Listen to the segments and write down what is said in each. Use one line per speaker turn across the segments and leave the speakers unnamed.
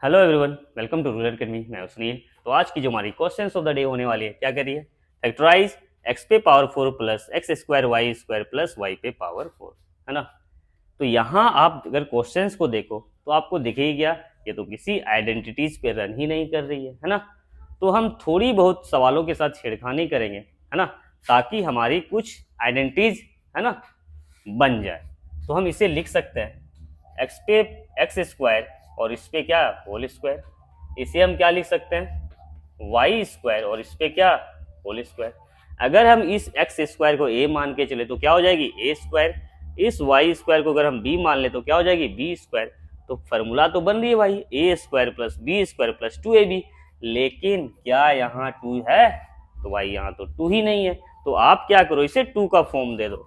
Hello everyone, welcome to rural academy. मैं हूं सुनील। तो आज की जो हमारी क्वेश्चंस ऑफ द डे होने वाली है, क्या कर रही है? फैक्टराइज एक्स पे power 4 plus x square y square plus y पे पावर 4, है ना। तो यहाँ आप अगर क्वेश्चंस को देखो तो आपको दिखेगी क्या, ये तो किसी आइडेंटिटीज पे रन ही नहीं कर रही है ना। तो हम थोड़ी बहुत सवालों के साथ छेड़खानी करेंगे, है ना, ताकि हमारी कुछ आइडेंटिटीज, है ना, बन जाए। तो हम इसे लिख सकते हैं एक्स पे एक्स स्क्वायर और इस पे क्या, होल स्क्वायर। इसे हम क्या लिख सकते हैं, वाई स्क्वायर और इस पे क्या, होल स्क्वायर। अगर हम इस एक्स स्क्वायर को ए मान के चले तो क्या हो जाएगी, ए स्क्वायर। इस वाई स्क्वायर को अगर हम बी मान ले तो क्या हो जाएगी, बी स्क्वायर। तो फॉर्मूला तो बन रही है भाई, a square plus b square plus 2ab। लेकिन क्या यहाँ 2 है? तो भाई यहाँ तो 2 ही नहीं है। तो आप क्या करो, इसे 2 का फॉर्म दे दो।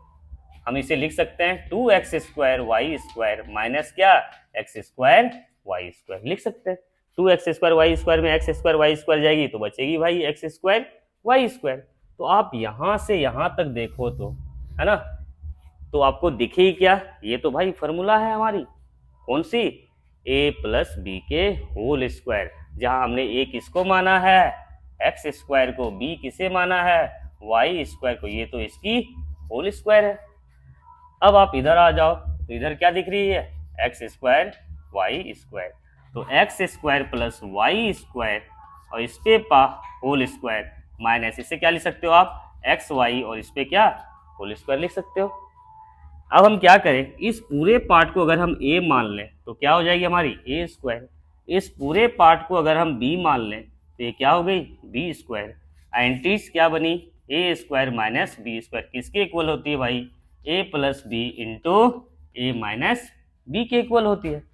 हम इसे लिख सकते हैं 2x² वाई स्क्वायर माइनस क्या, x² वाई स्क्वायर लिख सकते हैं। 2x² वाई स्क्वायर में x² वाई स्क्वायर जाएगी तो बचेगी भाई x² वाई स्क्वायर। तो आप यहां से यहां तक देखो तो, है ना, तो आपको दिखेगी क्या, ये तो भाई फॉर्मूला है हमारी, कौन सी, a प्लस बी के होल स्क्वायर। जहां हमने a किसको माना है, एक्स स्क्वायर को, b किसे माना है, वाई स्क्वायर को, ये तो इसकी होल स्क्वायर है। अब आप इधर आ जाओ तो इधर क्या दिख रही है, x² वाई स्क्वायर। तो x² प्लस वाई स्क्वायर और इस पे होल स्क्वायर माइनस, इसे क्या लिख सकते हो आप, xy और इस पे क्या, होल स्क्वायर लिख सकते हो। अब हम क्या करें, इस पूरे पार्ट को अगर हम a मान लें तो क्या हो जाएगी हमारी, a स्क्वायर। इस पूरे पार्ट को अगर हम b मान लें तो ये क्या हो गई, b स्क्वायर। आइडेंटिटीज क्या बनी, a square minus B square, किसके इक्वल होती है भाई, a plus B into A minus B के इक्वल होती है।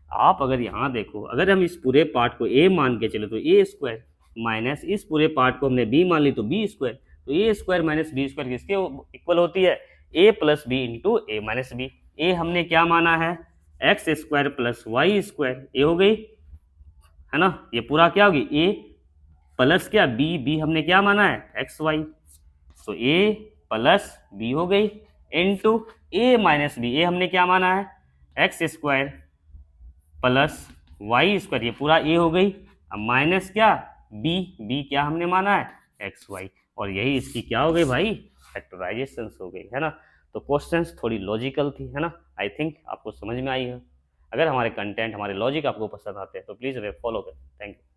आप अगर यहाँ देखो, अगर हम इस पूरे पार्ट को a मान के चले तो a स्क्वायर माइनस इस पूरे पार्ट को हमने b मान ली तो b स्क्वायर। तो a square minus B square किसके इक्वल होती है, a plus B into A minus b. A हमने क्या माना है, x² प्लस वाई स्क्वायर, ए हो गई, है ना, ये पूरा क्या होगी, a प्लस क्या, बी हमने क्या माना है, एक्स वाई। तो a प्लस बी हो गई into A minus b, a हमने क्या माना है, x² प्लस वाई स्क्वायर, ये पूरा a हो गई। अब माइनस क्या, बी क्या हमने माना है, एक्स वाई। और यही इसकी क्या हो गई भाई, फैक्टराइजेशन हो गई, है ना। तो क्वेश्चंस थोड़ी लॉजिकल थी, है ना। आई थिंक आपको समझ में आई है। अगर हमारे कंटेंट, हमारे लॉजिक आपको पसंद आते हैं तो प्लीज़ हमें फॉलो करें। Thank you.